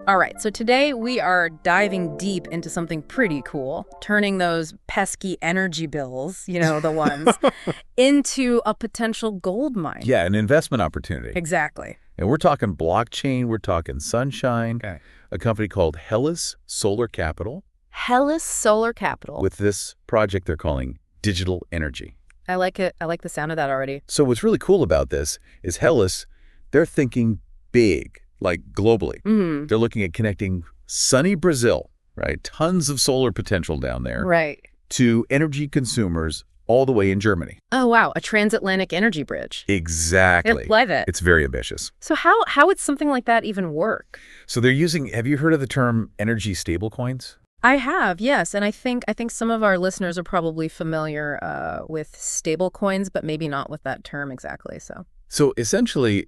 All right, so today we are diving deep into something pretty cool, turning those pesky energy bills, the ones, into a potential gold mine. Yeah, an investment opportunity. Exactly. And we're talking blockchain, we're talking sunshine, Okay. a company called HELLES Solar Capital, HELLES Solar Capital. with this project they're calling digital energy. I like it. I like the sound of that already. So what's really cool about this is HELLES, they're thinking big, like globally. Mm-hmm. They're looking at connecting sunny Brazil, right? Tons of solar potential down there, Right. to energy consumers all the way in Germany. Oh, wow, a transatlantic energy bridge. Exactly. I love it. It's very ambitious. So how would something like that even work? So they're using, have you heard of the term energy stablecoins? I have, yes, and I think some of our listeners are probably familiar with stable coins, but maybe not with that term exactly. So essentially,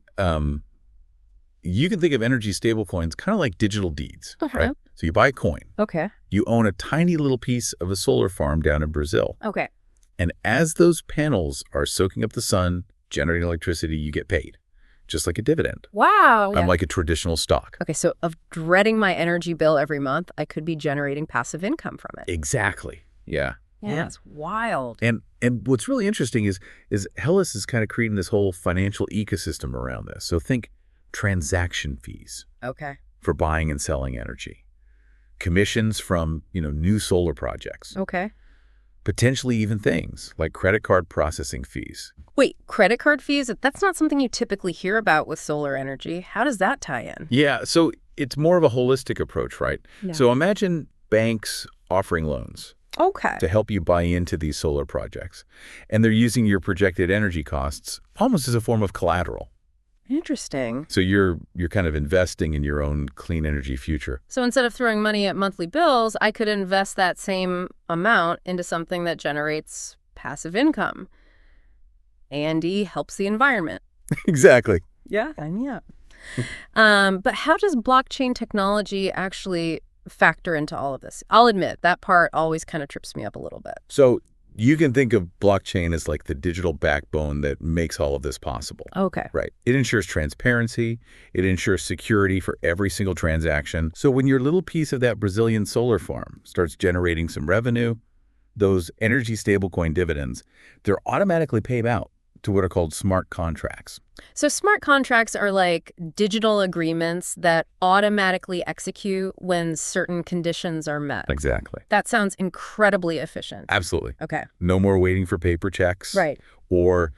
you can think of energy stablecoins kind of like digital deeds, right? So you buy a coin. Okay. You own a tiny little piece of a solar farm down in Brazil. Okay. And as those panels are soaking up the sun, generating electricity, you get paid, just like a dividend. Wow. Yeah. Unlike a traditional stock. Okay, so of dreading my energy bill every month, I could be generating passive income from it. Exactly. Yeah. Yeah, that's wild. And what's really interesting is HELLES is kind of creating this whole financial ecosystem around this. So think transaction fees Okay. for buying and selling energy, commissions from, new solar projects, Okay. potentially even things like credit card processing fees. Wait, credit card fees? That's not something you typically hear about with solar energy. How does that tie in? Yeah, so it's more of a holistic approach, right? Yeah. So imagine banks offering loans Okay. to help you buy into these solar projects, and they're using your projected energy costs almost as a form of collateral. Interesting. So you're kind of investing in your own clean energy future. So instead of throwing money at monthly bills, I could invest that same amount into something that generates passive income. A&D helps the environment. Exactly. Yeah. But how does blockchain technology actually factor into all of this? I'll admit, that part always kind of trips me up a little bit. So you can think of blockchain as like the digital backbone that makes all of this possible. Okay. Right. It ensures transparency. It ensures security for every single transaction. So when your little piece of that Brazilian solar farm starts generating some revenue, those energy stablecoin dividends, they're automatically paid out to what are called smart contracts. So smart contracts are like digital agreements that automatically execute when certain conditions are met. Exactly. That sounds incredibly efficient. Absolutely. Okay. No more waiting for paper checks. Right. Or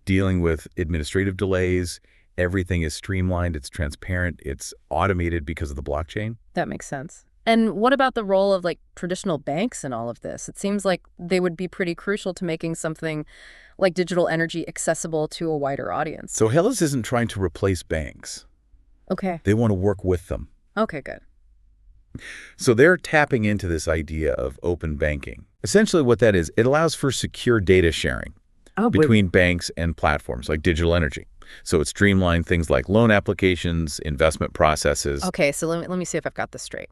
dealing with administrative delays. Everything is streamlined. It's transparent. It's automated because of the blockchain. That makes sense. And what about the role of traditional banks in all of this? It seems like they would be pretty crucial to making something like digital energy accessible to a wider audience. So HELLES isn't trying to replace banks. Okay. They want to work with them. Okay, good. So they're tapping into this idea of open banking. Essentially what that is, it allows for secure data sharing between banks and platforms like digital energy. So it streamlined things like loan applications, investment processes. Okay, so let me see if I've got this straight.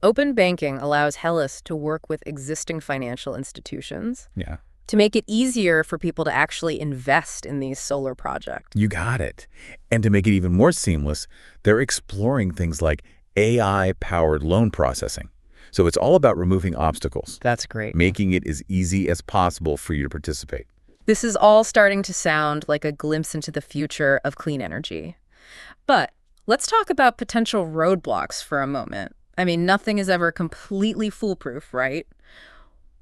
Open banking allows HELLES to work with existing financial institutions Yeah. to make it easier for people to actually invest in these solar projects. You got it. And to make it even more seamless, they're exploring things like AI-powered loan processing. So it's all about removing obstacles, That's great. making it as easy as possible for you to participate. This is all starting to sound like a glimpse into the future of clean energy. But let's talk about potential roadblocks for a moment. I mean, nothing is ever completely foolproof, right?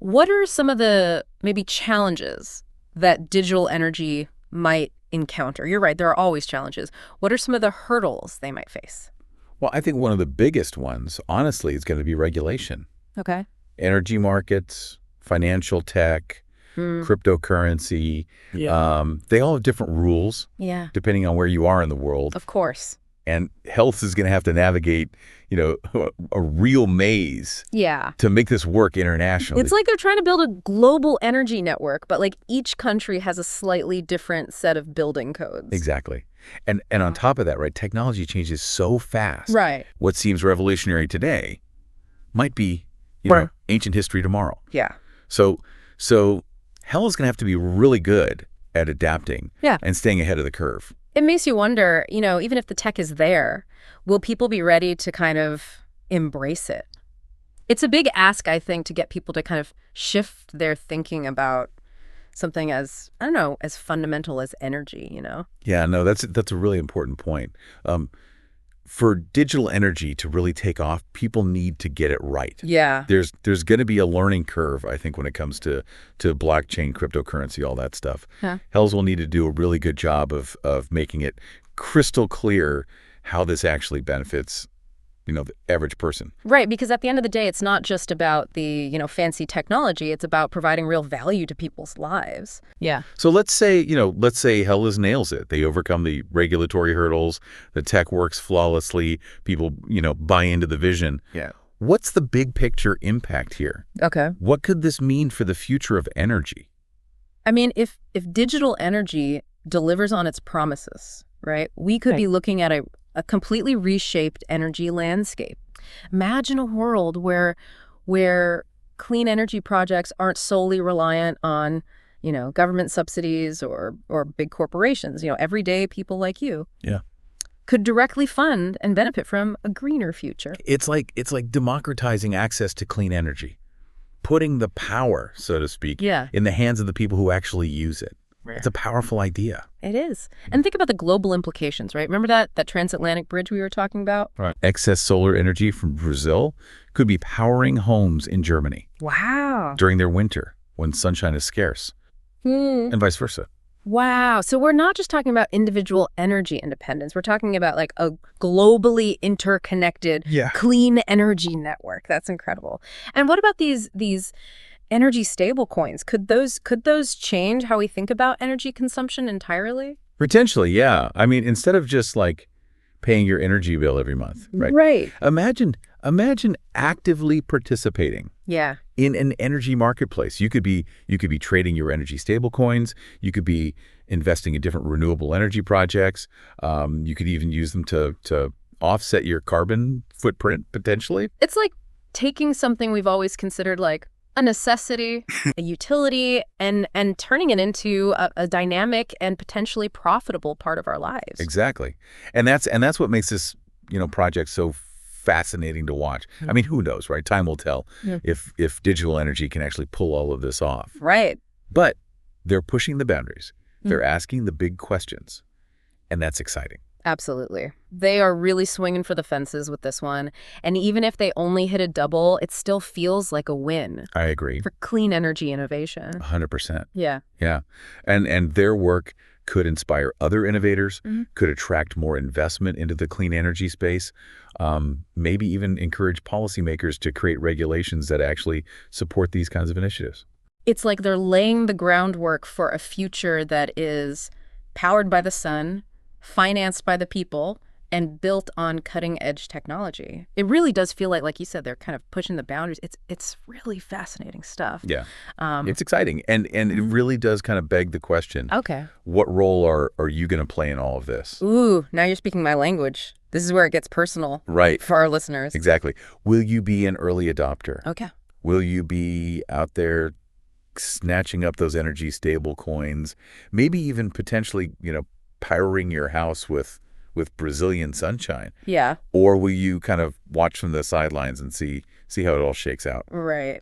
What are some of the maybe challenges that digital energy might encounter? You're right, there are always challenges. What are some of the hurdles they might face? Well, I think one of the biggest ones, honestly, is going to be regulation. Okay. Energy markets, financial tech, cryptocurrency. Yeah. They all have different rules Yeah. depending on where you are in the world. Of course. And HELLES is going to have to navigate, a real maze Yeah. to make this work internationally. It's like they're trying to build a global energy network, but each country has a slightly different set of building codes. Exactly. And on top of that, right, technology changes so fast. Right. What seems revolutionary today might be, Right. ancient history tomorrow. Yeah. So HELLES is going to have to be really good at adapting Yeah. and staying ahead of the curve. It makes you wonder, even if the tech is there, will people be ready to kind of embrace it? It's a big ask, I think, to get people to kind of shift their thinking about something as, I don't know, as fundamental as energy. Yeah, no, that's a really important point. For digital energy to really take off, people need to get it right. Yeah. There's going to be a learning curve, I think, when it comes to blockchain, cryptocurrency, all that stuff. Huh. HELLES will need to do a really good job of making it crystal clear how this actually benefits, the average person. Right, because at the end of the day, it's not just about the, fancy technology. It's about providing real value to people's lives. Yeah. So let's say HELLES nails it. They overcome the regulatory hurdles, the tech works flawlessly, people, buy into the vision. Yeah. What's the big picture impact here? Okay. What could this mean for the future of energy? I mean, if digital energy delivers on its promises, right, we could be looking at a completely reshaped energy landscape. Imagine a world where clean energy projects aren't solely reliant on, government subsidies or big corporations. Everyday people like you could directly fund and benefit from a greener future. It's like democratizing access to clean energy, putting the power, so to speak, in the hands of the people who actually use it. Right. It's a powerful idea. It is. And think about the global implications, right? Remember that transatlantic bridge we were talking about? Right. Excess solar energy from Brazil could be powering homes in Germany. Wow. During their winter when sunshine is scarce. And vice versa. Wow. So we're not just talking about individual energy independence. We're talking about like a globally interconnected clean energy network. That's incredible. And what about these energy stable coins? Could those change how we think about energy consumption entirely? Potentially, yeah. I mean, instead of just like paying your energy bill every month, right? Right. Imagine actively participating in an energy marketplace. You could be trading your energy stable coins. You could be investing in different renewable energy projects. You could even use them to offset your carbon footprint potentially. It's like taking something we've always considered like a necessity, a utility, and turning it into a dynamic and potentially profitable part of our lives. Exactly. And that's what makes this, project so fascinating to watch. I mean, who knows, right? Time will tell if digital energy can actually pull all of this off. Right. But they're pushing the boundaries. They're asking the big questions, and that's exciting. Absolutely. They are really swinging for the fences with this one. And even if they only hit a double, it still feels like a win. I agree. For clean energy innovation. 100%. Yeah. Yeah. And their work could inspire other innovators, could attract more investment into the clean energy space, maybe even encourage policymakers to create regulations that actually support these kinds of initiatives. It's like they're laying the groundwork for a future that is powered by the sun, financed by the people, and built on cutting-edge technology. It really does feel like you said, they're kind of pushing the boundaries. It's really fascinating stuff. Yeah, it's exciting, and it really does kind of beg the question. Okay. What role are you going to play in all of this? Ooh, now you're speaking my language. This is where it gets personal. Right. For our listeners. Exactly. Will you be an early adopter? Okay. Will you be out there snatching up those energy stable coins, maybe even potentially, powering your house with Brazilian sunshine? Yeah. Or will you kind of watch from the sidelines and see how it all shakes out? Right.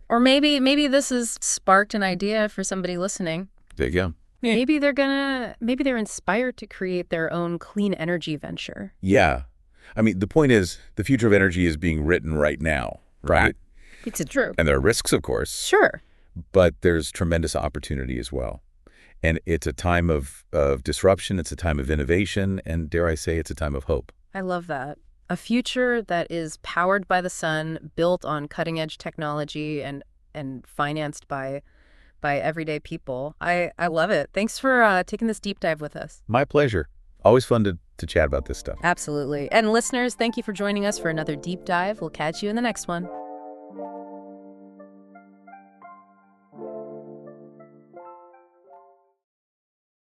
Or maybe this has sparked an idea for somebody listening. There you go. Yeah. Maybe they're inspired to create their own clean energy venture. Yeah. I mean, the point is the future of energy is being written right now, right? It's true. And there are risks, of course. Sure. But there's tremendous opportunity as well. And it's a time of disruption. It's a time of innovation. And dare I say, it's a time of hope. I love that. A future that is powered by the sun, built on cutting-edge technology, and financed by everyday people. I love it. Thanks for taking this deep dive with us. My pleasure. Always fun to chat about this stuff. Absolutely. And listeners, thank you for joining us for another deep dive. We'll catch you in the next one.